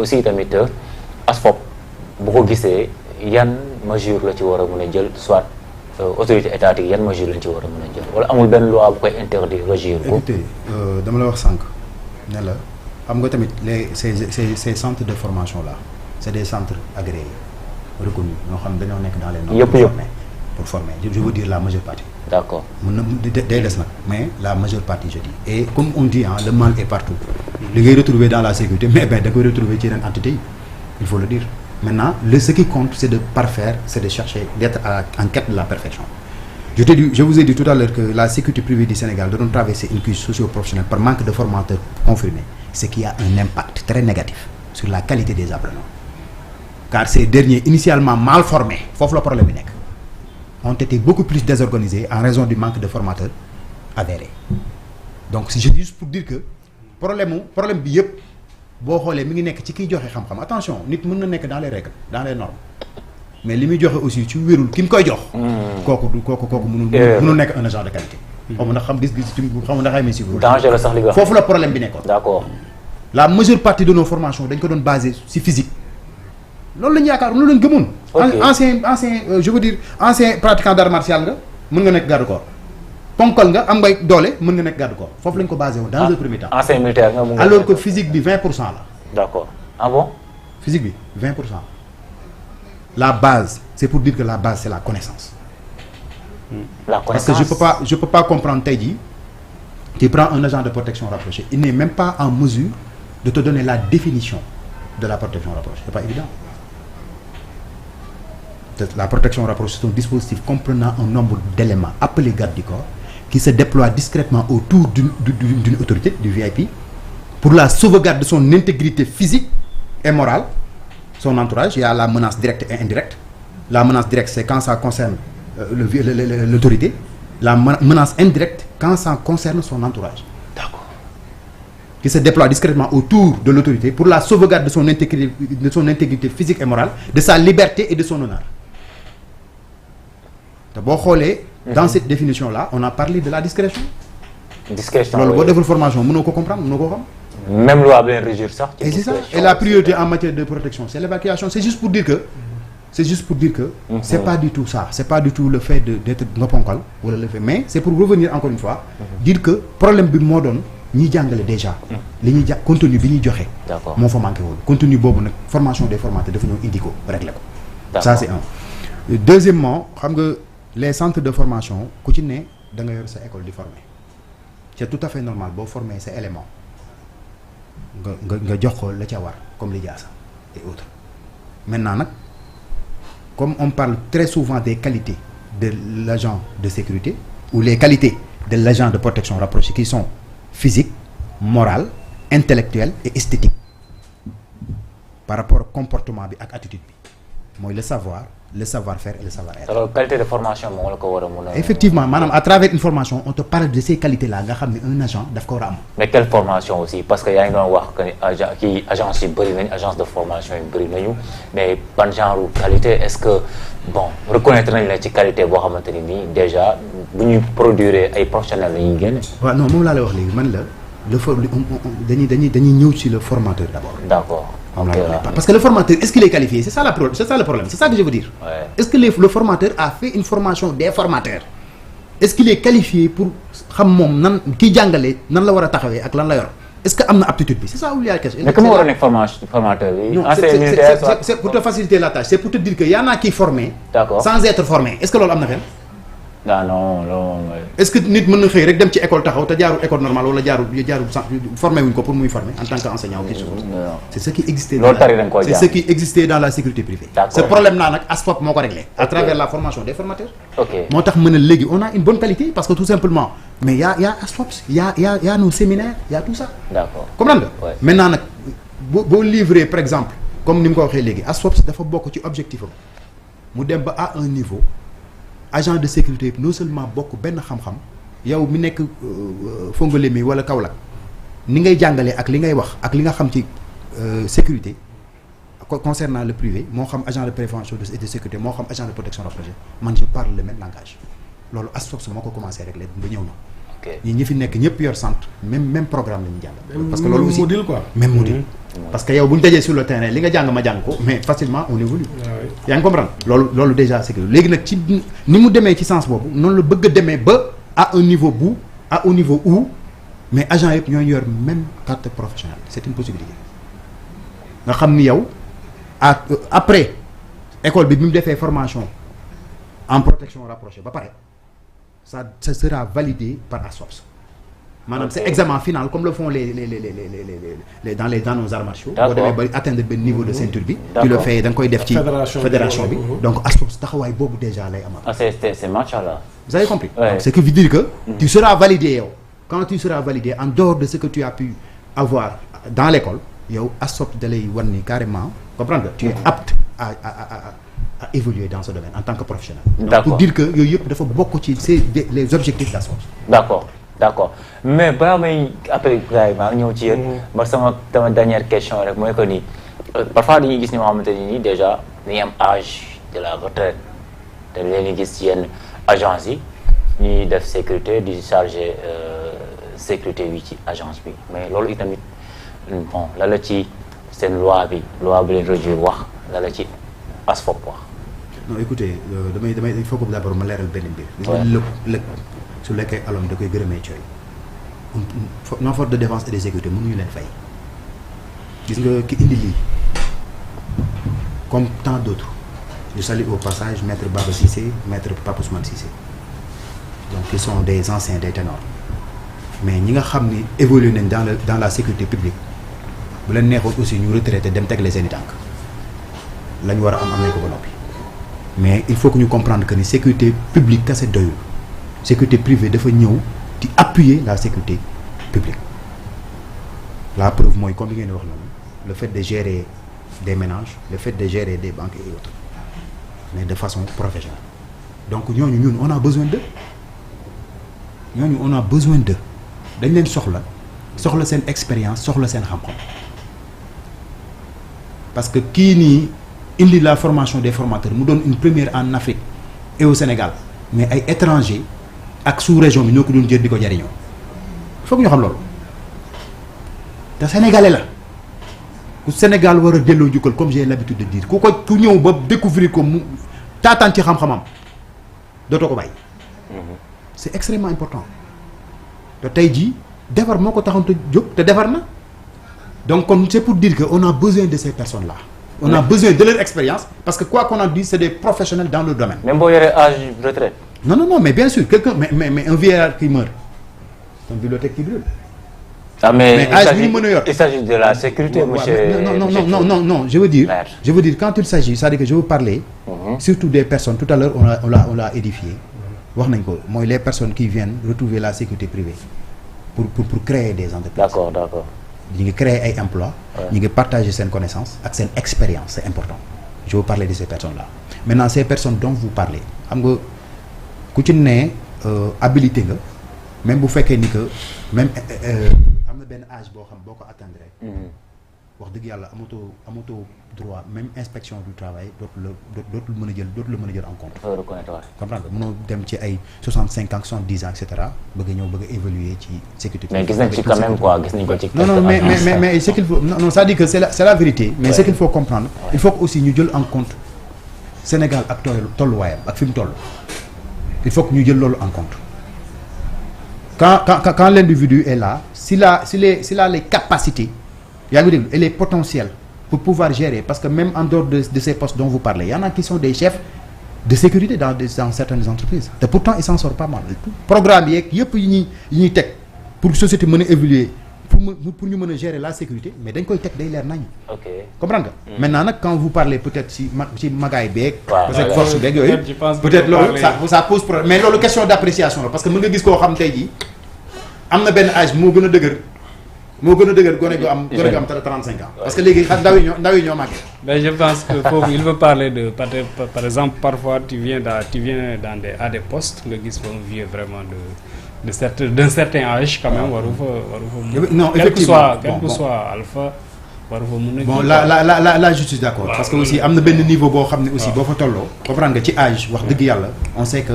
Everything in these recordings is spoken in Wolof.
aussi tamit ASFOP bu ko gisee yan mesure la ci war a mën a jël soit autorité étatique yan mesure lañ ci war a mën a jël wala amul benn loi bu koy interdire régir ko. écoutez dama la wax sànq ne la xam nga tamit ces centres de formation là c'est des centres agréés reconnus ñoo xam dañoo nekk dans les normes pour former je veux dire la majeure partie. d'accord mun na day des nag mais la majeure partie je dis et comme on dit le mal est partout. li ngay retrouver dans la sécurité mais da koy retrouver ci yeneen entité yi il faut le dire. Maintenant, ce qui compte, c'est de parfaire, c'est de chercher, d'être en quête de la perfection. Je vous ai dit tout à l'heure que la sécurité privée du Sénégal doit traverser une crise socio-professionnelle par manque de formateurs confirmés, ce qui a un impact très négatif sur la qualité des apprenants. Car ces derniers, initialement mal formés, faut le problème, ont été beaucoup plus désorganisés en raison du manque de formateurs avérés. Donc, c'est juste pour dire que problème bi yëpp boo xoolee mi ngi nekk ci kiy joxe xam-xam attention nit mën na nekk dans les règles dans les normes mais li muy joxe aussi ci wérul ki mu koy jox. kooku mënul nekk un agent de qualité. xaw ma ndax gis-gis ci xaw ma ndax ay si. danger la sax li nga foofu la problème bi nekkoon. d'accord la majeure partie de nos formations dañ ko doon basé ci physique loolu lañu yaakaar loolu lañ gëmoon. ancien je veux dire ancien pratiquant d'art martial nga mën nga nekk garde corps. ponkal nga am ngay doole mën nga nekk garde corps foofu lañ ko basé woon dans un premier temps. ancien militaire nga mun alors que physique bi 20% la. d'accord ah bon. physique bi 20%. La base c'est pour dire que la base c'est la connaissance. La connaissance parce que je peux pas comprendre tey jii tu prends un agent de protection rapproché il n'est même pas en mesure de te donner la définition de la protection rapprochée c'est pas évident. La protection rapprochée c'est un dispositif comprenant un nombre d'éléments appelés garde du corps qui se déploie discrètement autour d'une autorité, du VIP, pour la sauvegarde de son intégrité physique et morale, son entourage. Il y a la menace directe et indirecte. La menace directe, c'est quand ça concerne l'autorité. La menace indirecte, quand ça concerne son entourage. D'accord. Qui se déploie discrètement autour de l'autorité pour la sauvegarde de son intégrité physique et morale, de sa liberté et de son honneur. Boo xoolee dans cette définition là on a parlé de la discrétion. discrétion loolu boo deful formation mënoo ko comprendre mënoo ko xam. même loi bi leen régir sax. et c'est ça et la priorité en matière de protection c'est l'évacuation c'est juste pour dire que. c'est pas du tout ça c'est pas du tout le fait d'être nga ponkal wala le fait mais c'est pour revenir encore une fois. dire que problème bi moo doon ñiy jàngale déjà. li ñuy contenu bi ñuy joxe. d'accord moo fa manqué woon contenu boobu nag formation des formateurs dafa ñëw indi ko régler ko. ça c'est un. deuxièmement xam nga. les centres de formation ku ci ne da nga yor sa école di former c'est tout à fait normal boo former sa élément nga jox ko la ca war comme lijaasa et autres maintenant nag comme on parle très souvent des qualités de l'agent de sécurité ou les qualités de l'agent de protection rapprochée qui sont physiques, morales, intellectuelles et esthétiques par rapport au comportement bi ak attitude bi mooy le savoir-faire et le savoir-être. alors qualité de formation moom la ko war a mën a. effectivement maanaam à travers une formation on te parle de ces qualités là nga xam ne un agent daf ko war a am. mais quelle formation aussi parce que yaa ngi doon wax que ni agence yu bëri nañu agence de formation yu bëri nañu mais ban genre qualité est-ce que bon reconnaître nañ la ci qualité boo xamante ni nii déjà bu ñuy produire ay professionnels la ñuy génne. waaw non moom laa lay wax léegi man la dañuy ñëw ci le formateur d'abord. d'accord. Okay, parce que le formateur est-ce qu'il est qualifié c'est ça le problème c'est ça que je veux dire. Ouais. Est-ce que le formateur a fait une formation des formateurs est-ce qu'il est qualifié pour xam moom nan kiy jàngale nan la war a taxawee ak lan la yor est-ce que am na aptitude bi c'est ça où il y a question. mais comment war a nekk formateur bi. non c'est pour te faciliter la tâche c'est pour te dire que y en a qui formé. D'accord. sans être formé est-ce que loolu am na fenn. non. est-ce que nit mën na xëy rek dem ci école taxaw te jaarul école normale wala jaarul formé wuñ ko pour muy former en tant qu'enseignant ou quelque chose. c'est ce qui existait. C'est ce qui existait dans la sécurité privée. Ce problème là nag ASFOP moo ko réglé. à travers la formation des formateurs. ok moo tax mën a léegi on a une bonne qualité parce que tout simplement mais y a ASFOP y a nos séminaires y a tout ça. d'accord comprendre nga. Ouais. maintenant nag boo livrer par exemple comme ni mu ko waxee léegi ASFOP dafa bokk ci objectif am mu dem ba à un niveau. agent de sécurité non seulement bokk benn xam-xam yow mi nekk Fongolémi wala Kaolack ni ngay jàngalee ak li ngay wax ak li nga xam ci sécurité concernant le privé moo xam agent de prévention et de sécurité moo xam agent de protection rapprochée man je parle le même langage loolu ASFOP moo ko commencé régler ba ñëw na ñi fi nekk ñëpp yor centre même programme la ñu jàng. parce que loolu aussi module quoi. même module. parce que yow bu ñu dajee sur le terrain li nga jàng ma jàng ko mais facilement on évolue. yaa ngi comprendre loolu déjà c'est que léegi nag ci ni mu demee ci sens boobu noonu la bëgg a demee ba à un niveau où mais agent yëpp ñooy yor même carte professionnelle c'est une possibilité nga xam ni yow après école bi mu defee formation en protection rapprochée ba pare ça sera validé par ASSOPS. maanaam c'est examen final comme le font les dans nos arts martiaux. boo demee ba atteindre benn niveau de ceinture bi. tu le fais da nga koy def ci fédération bi. donc ASSOPS taxawaay boobu déjà lay amal. c'est machallah. vous avez compris. ce qui veut dire que. tu seras validé yow. quand tu seras validé en dehors de ce que tu as pu avoir dans l'école yow ASSOPS da lay wan ni carrément comprendre nga tu es apte à évoluer dans ce domaine en tant que professionnel. donc pour dire que yooyu yëpp dafa bokk ci les objectifs d'ASSOPS. d'accord mais balaa may après Ibrahima ñëw ci yéen. ma sama dernière question rek mooy que ni parfois dañuy gis ñoo xamante ni déjà dañuy am âge de la retraite te leen gis ci yenn agence yi ñuy def sécurité di charger sécurité bi ci agence bi mais loolu itamit bon la ci seen loi bi leen régir wax la ci ASFOP wax. non écoutez damay il faut que d'abord ma leeral benn mbir. gis nga lëpp su lekkee alom da koy gërëmee cooy nos forces de défense et de sécurité mënuñu leen fay gis nga ki indi lii comme tant d'autres je salue au passage maître Baba Cissé maître Pape Ousmane Cissé donc ils sont des anciens des ténors mais ñi nga xam ni évolué nañ dans la sécurité publique bu leen neexoon aussi ñu retraité dem tegle seen i tànk la ñu war a am nañ ko ba noppi mais il faut que ñu comprendre que ni sécurité publique kese doyul sécurité privée dafa ñëw di appuyer la sécurité publique la preuve mooy comme li ngeen di wax noonu le fait de gérer des ménages le fait de gérer des banques et autres mais de façon professionnelle donc ñooñu ñun on a besoin d'eux dañ leen soxla seen expérience soxla seen xam-xam parce que kii nii indi la formation des formateurs mu doon une première en Afrique et au Sénégal mais ay étrangers ak sous-région bi ñoo ko doon jël di ko jariñoo foog ñu xam loolu te sénégalais la ku Sénégal war a delloo njukkal comme j'ai l'habitude de dire ku ñëw ba découvrir ko mu taataan ci xam-xamam dootoo ko bàyyi. c'est extrêmement important te tey jii defar moo ko taxoon te jóg te defar na donc comme c'est pour dire que on a besoin de ces personnes là. on a besoin de leur expérience parce que quoi qu'on en dise c'est des professionnels dans le domaine. même boo yoree âge retraite. non mais bien sûr quelqu'un mais un vieillard qui meurt c'est une bibliothèque qui brûle. ah mais il s'agit de la sécurité monsieur. non je veux dire quand il s'agit c'est-à-dire que je veux parler. surtout des personnes tout à l'heure on l'a édifié. wax nañ ko mooy les personnes qui viennent retrouver la sécurité privée pour créer des entreprises. d'accord. ñu ngi créer ay emplois. ñu ngi partager seen connaissance ak seen expérience c'est important. je veux parler de ces personnes-là maintenant ces personnes dont vous parlez xam nga ku ci ne habilité nga même bu fekkee ni que même am na benn âge boo xam boo ko atteindre. wax dëgg yàlla amatoo droit même inspection du travail dootul mën a jël en compte. comprendre nga mënoo dem ci ay 65 ans 70 ans et cetera bëgg évoluer ci sécurité. mais gis nañ ci quand même quoi gis nañ ko ci. non mais ce qu'il faut non c'est-à-dire que c'est la vérité. mais ce qu'il faut comprendre. il faut que aussi ñu jël en compte Sénégal ak tolluwaayam ak fi mu toll. il faut que ñu jël loolu en compte quand l'individu est là s'il a les capacités. yaa ngi déglu et les potentiels pour pouvoir gérer parce que même en dehors de ces postes dont vous parlez il y en a qui sont des chefs de sécurité dans certaines entreprises te pourtant ils s'en sortent pas mal programme yeeg yëpp yi ñuy teg pour société mën a évoluer pour ñu mën a gérer la sécurité mais dañ koy teg day leer nañ. ok comprendre nga. maintenant nag quand vous parlez peut-être ci magaay beeg. parce que force beeg yooyu peut-être loolu ça pose problème mais loolu question d'appréciation la parce que mën nga gis koo xam tey jii am na benn âge moo gën a dëgër gone gu am 35 ans. parce que léegi ndaw yi ñoo màggee. mais je pense que foofu il veut parler de par exemple parfois tu viens à des postes nga gis fa un vieux vraiment d'un certain âge quand même waru fa non effectivement quel que soit alpha parfois mun na. bon là je suis d'accord. waaw, parce que aussi am na benn niveau boo xam ne aussi boo fa tolloo. comprendre nga ci âge wax dëgg yàlla on sait que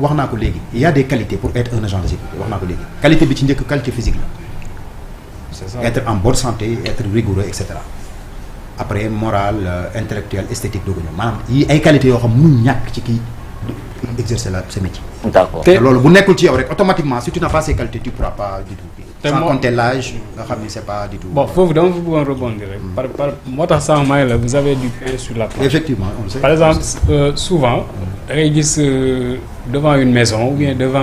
wax naa ko léegi. il y a des qualités pour être un agent de sécurité wax naa ko léegi. qualité bi ci njëkk qualité physique la. c'est ça. être en bonne santé être rigoureux et cetera. après moral intellectuel esthétique doogu ñëw maanaam yi ay qualités yoo xam mënul ñàkk ci kii exercer ce métier. d'accord te loolu bu nekkul ci yow rek automatiquement si tu n'as pas ces qualités tu pourras pas du tout. sans compter l'âge nga xam ni c'est pas du tout. bon foofu dama fa bëggoon rebondir rek. par moo tax sànq maa ngi la vous avez du pain sur la planche. effectivement on sait. par exemple souvent da ngay gis devant une maison ou bien devant